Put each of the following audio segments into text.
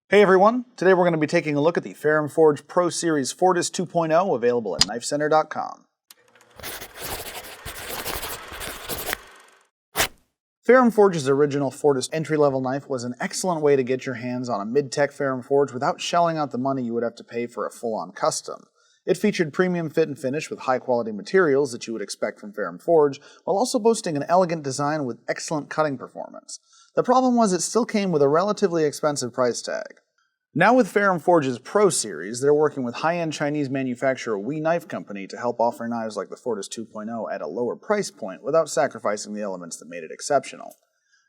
Hey everyone, today we're going to be taking a look at the Ferrum Forge Pro Series Fortis 2.0 available at knifecenter.com. Ferrum Forge's original Fortis entry-level knife was an excellent way to get your hands on a mid-tech Ferrum Forge without shelling out the money you would have to pay for a full-on custom. It featured premium fit and finish with high-quality materials that you would expect from Ferrum Forge, while also boasting an elegant design with excellent cutting performance. The problem was it still came with a relatively expensive price tag. Now with Ferrum Forge's Pro Series, they're working with high-end Chinese manufacturer We Knife Company to help offer knives like the Fortis 2.0 at a lower price point without sacrificing the elements that made it exceptional.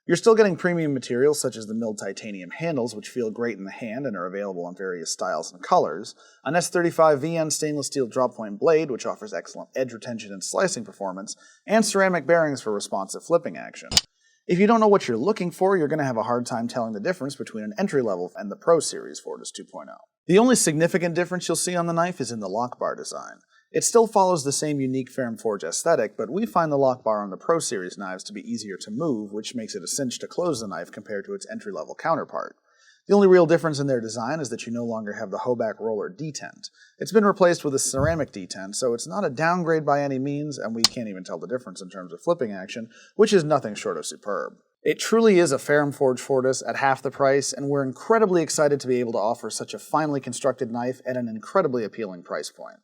You're still getting premium materials such as the milled titanium handles, which feel great in the hand and are available in various styles and colors, an S35 VN stainless steel drop-point blade, which offers excellent edge retention and slicing performance, and ceramic bearings for responsive flipping action. If you don't know what you're looking for, you're going to have a hard time telling the difference between an entry-level and the Pro Series Fortis 2.0. The only significant difference you'll see on the knife is in the lock bar design. It still follows the same unique Ferrum Forge aesthetic, but we find the lock bar on the Pro Series knives to be easier to move, which makes it a cinch to close the knife compared to its entry-level counterpart. The only real difference in their design is that you no longer have the Hoback roller detent. It's been replaced with a ceramic detent, so it's not a downgrade by any means, and we can't even tell the difference in terms of flipping action, which is nothing short of superb. It truly is a Ferrum Forge Fortis at half the price, and we're incredibly excited to be able to offer such a finely constructed knife at an incredibly appealing price point.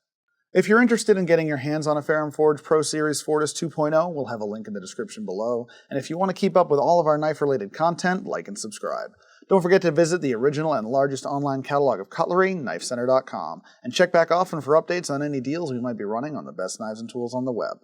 If you're interested in getting your hands on a Ferrum Forge Pro Series Fortis 2.0, we'll have a link in the description below, and if you want to keep up with all of our knife-related content, like and subscribe. Don't forget to visit the original and largest online catalog of cutlery, knifecenter.com, and check back often for updates on any deals we might be running on the best knives and tools on the web.